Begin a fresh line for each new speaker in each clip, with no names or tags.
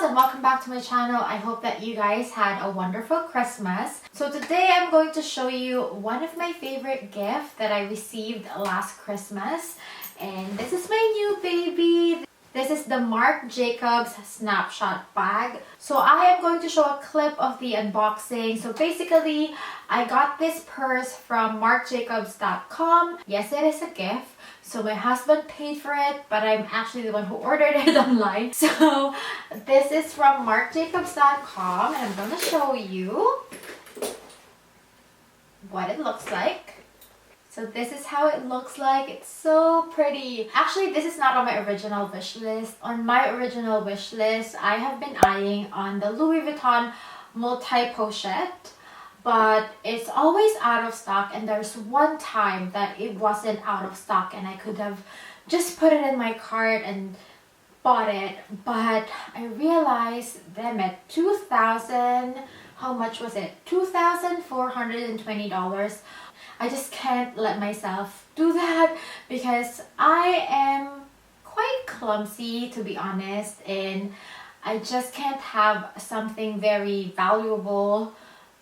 dolls, and welcome back to my channel. I hope that you guys had a wonderful Christmas. So today I'm going to show you one of my favorite gifts that I received last Christmas, and this is my new baby. This is the Marc Jacobs Snapshot bag. So I am going to show a clip of the unboxing. So basically, I got this purse from marcjacobs.com. Yes, it is a gift. So my husband paid for it, but I'm actually the one who ordered it online. So this is from marcjacobs.com, and I'm going to show you what it looks like. So this is how it looks like. It's so pretty. Actually, this is not on my original wish list. On my original wish list, I have been eyeing on the Louis Vuitton multi-pochette, but it's always out of stock, and there's one time that it wasn't out of stock and I could have just put it in my cart and bought it, but I realized them at how much was it? $2,420. I just can't let myself do that because I am quite clumsy, to be honest, and I just can't have something very valuable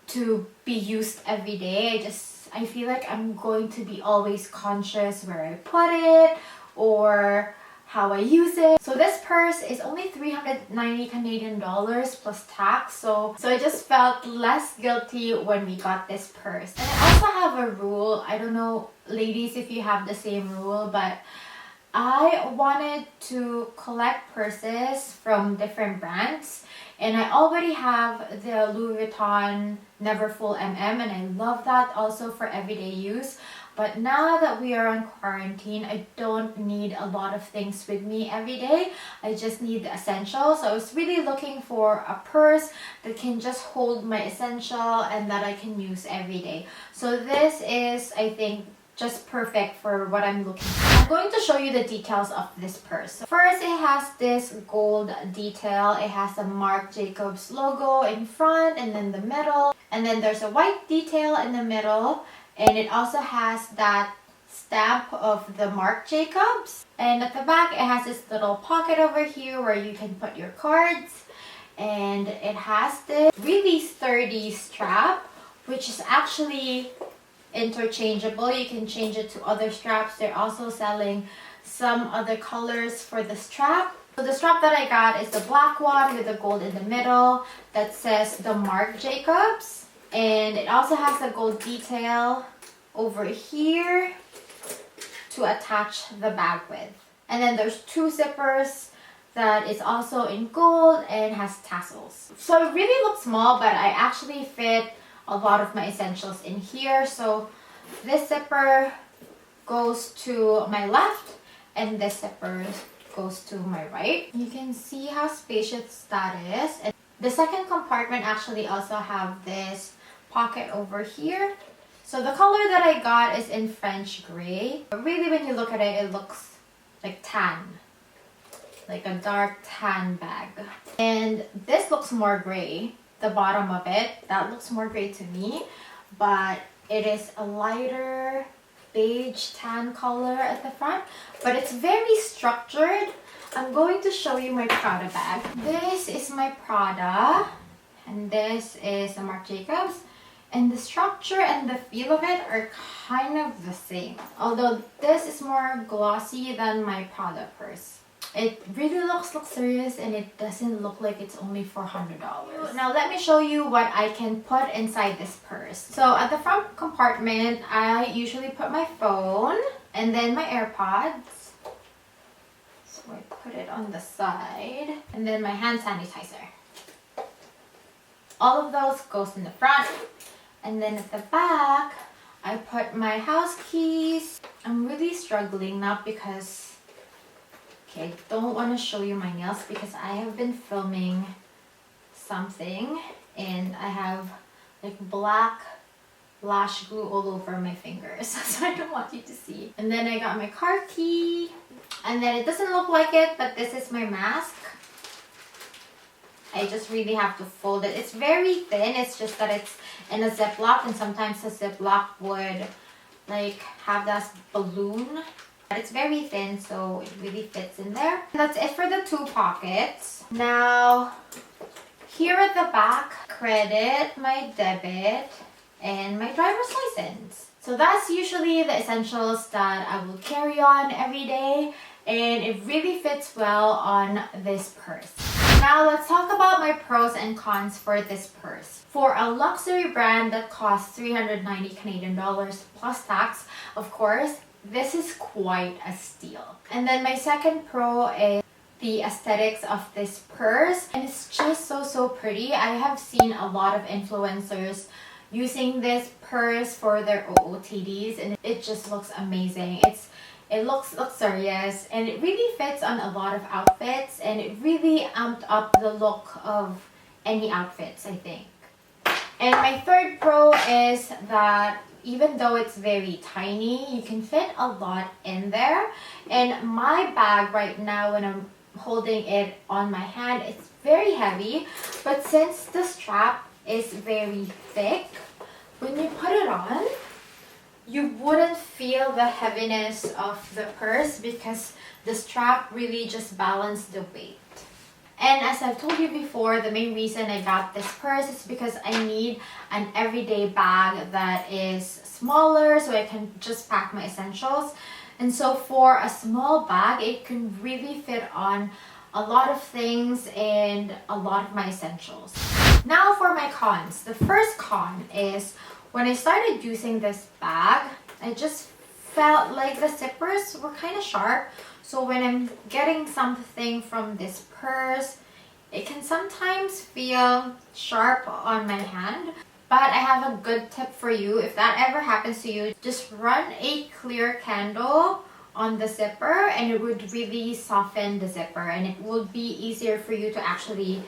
to be used every day. I feel like I'm going to be always conscious where I put it or how I use it. So this purse is only 390 Canadian dollars plus tax, so I just felt less guilty when we got this purse. And I also have a rule. I don't know, ladies, if you have the same rule, but I wanted to collect purses from different brands, and I already have the Louis Vuitton Neverfull MM, and I love that also for everyday use. But now that we are on quarantine, I don't need a lot of things with me every day. I just need the essentials. So I was really looking for a purse that can just hold my essential and that I can use every day. So this is, I think, just perfect for what I'm looking for. I'm going to show you the details of this purse. First, it has this gold detail. It has the Marc Jacobs logo in front and then the middle. And then there's a white detail in the middle. And it also has that stamp of the Marc Jacobs. And at the back, it has this little pocket over here where you can put your cards. And it has this really sturdy strap, which is actually interchangeable. You can change it to other straps. They're also selling some other colors for the strap. So the strap that I got is the black one with the gold in the middle that says the Marc Jacobs. And it also has a gold detail over here to attach the bag with. And then there's two zippers that is also in gold and has tassels. So it really looks small, but I actually fit a lot of my essentials in here. So this zipper goes to my left and this zipper goes to my right. You can see how spacious that is. And the second compartment actually also have this pocket over here. So the color that I got is in French gray. But really, when you look at it, it looks like tan, like a dark tan bag. And this looks more gray, the bottom of it. That looks more gray to me, but it is a lighter beige tan color at the front, but it's very structured. I'm going to show you my Prada bag. This is my Prada, and this is a Marc Jacobs. And the structure and the feel of it are kind of the same. Although this is more glossy than my Prada purse. It really looks luxurious and it doesn't look like it's only $400. Now let me show you what I can put inside this purse. So at the front compartment, I usually put my phone and then my AirPods. So I put it on the side. And then my hand sanitizer. All of those goes in the front. And then at the back, I put my house keys. I'm really struggling, not because, okay, I don't want to show you my nails because I have been filming something and I have like black lash glue all over my fingers. So I don't want you to see. And then I got my car key. And then it doesn't look like it, but this is my mask. I just really have to fold it. It's very thin. It's just that it's in a Ziploc, and sometimes the Ziploc would like have that balloon It's very thin, so it really fits in there. That's it for the 2 pockets. Now, here at the back, credit, my debit, and my driver's license. So that's usually the essentials that I will carry on every day, and it really fits well on this purse. Now let's talk about my pros and cons for this purse. For a luxury brand that costs 390 Canadian dollars plus tax, of course, this is quite a steal. And then my second pro is the aesthetics of this purse, and it's just so pretty. I have seen a lot of influencers using this purse for their OOTDs, and it just looks amazing. It looks luxurious, and it really fits on a lot of outfits, and it really amped up the look of any outfits, I think. And my third pro is that even though it's very tiny, you can fit a lot in there. And my bag right now, when I'm holding it on my hand, it's very heavy, but since the strap is very thick, when you put it on, you wouldn't feel the heaviness of the purse because the strap really just balanced the weight. And as I've told you before, the main reason I got this purse is because I need an everyday bag that is smaller so I can just pack my essentials. And so for a small bag, it can really fit on a lot of things and a lot of my essentials. Now for my cons. The first con is when I started using this bag, I just felt like the zippers were kind of sharp. So when I'm getting something from this purse, it can sometimes feel sharp on my hand. But I have a good tip for you. If that ever happens to you, just run a clear candle on the zipper and it would really soften the zipper, and it would be easier for you to actually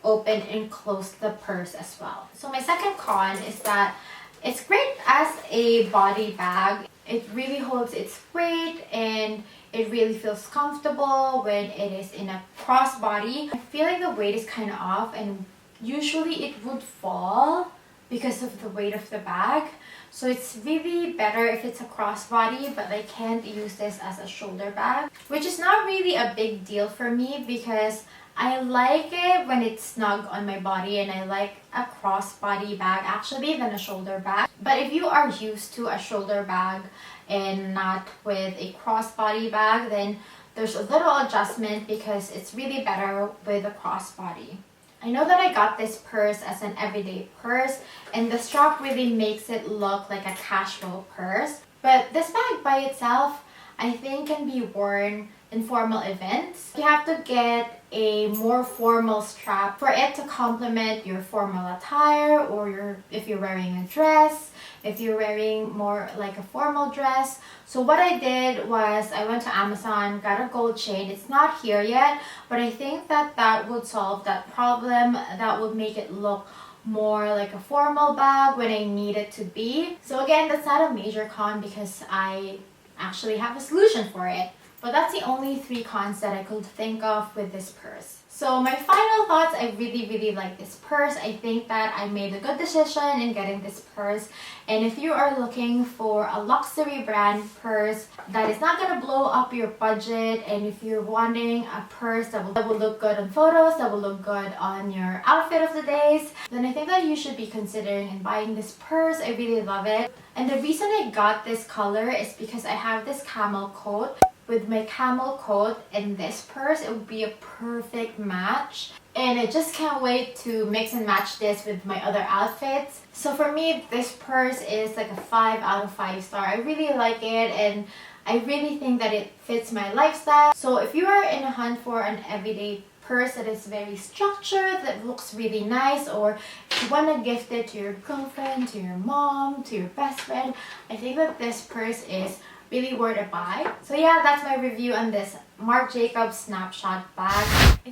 open and close the purse as well. So my second con is that it's great as a body bag. It really holds its weight and it really feels comfortable when it is in a crossbody. I feel like the weight is kind of off, and usually it would fall because of the weight of the bag. So it's really better if it's a crossbody, but I can't use this as a shoulder bag, which is not really a big deal for me because I like it when it's snug on my body, and I like a crossbody bag actually than a shoulder bag. But if you are used to a shoulder bag and not with a crossbody bag, then there's a little adjustment because it's really better with a crossbody. I know that I got this purse as an everyday purse, and the strap really makes it look like a casual purse. But this bag by itself, I think, can be worn in formal events. You have to get a more formal strap for it to complement your formal attire, or if you're wearing a dress, if you're wearing more like a formal dress. So what I did was I went to Amazon, got a gold chain. It's not here yet, but I think that would solve that problem. That would make it look more like a formal bag when I need it to be. So again, that's not a major con because I actually have a solution for it. But that's the only 3 cons that I could think of with this purse. So my final thoughts, I really like this purse. I think that I made a good decision in getting this purse. And if you are looking for a luxury brand purse that is not going to blow up your budget, and if you're wanting a purse that will look good on photos, that will look good on your outfit of the days, then I think that you should be considering and buying this purse. I really love it. And the reason I got this color is because I have this camel coat. With my camel coat and this purse, it would be a perfect match. And I just can't wait to mix and match this with my other outfits. So for me, this purse is like a 5 out of 5 star. I really like it, and I really think that it fits my lifestyle. So if you are in a hunt for an everyday purse that is very structured, that looks really nice, or if you want to gift it to your girlfriend, to your mom, to your best friend, I think that this purse is really worth a buy. So yeah, that's my review on this Marc Jacobs Snapshot bag.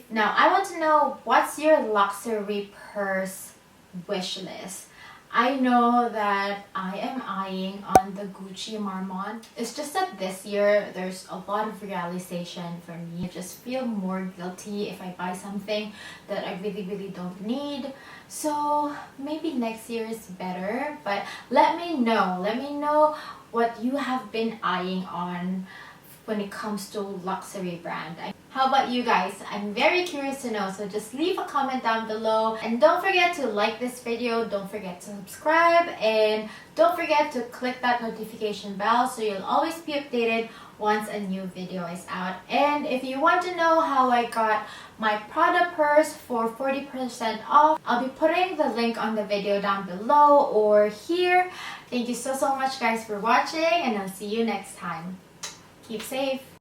Now, I want to know, what's your luxury purse wish list? I know that I am eyeing on the Gucci Marmont. It's just that this year, there's a lot of realization for me. I just feel more guilty if I buy something that I really don't need. So maybe next year is better, but let me know what you have been eyeing on when it comes to luxury brand. How about you guys? I'm very curious to know, so just leave a comment down below. And don't forget to like this video, don't forget to subscribe, and don't forget to click that notification bell so you'll always be updated once a new video is out. And if you want to know how I got my Prada purse for 40% off, I'll be putting the link on the video down below or here. Thank you so much guys for watching, and I'll see you next time. Keep safe.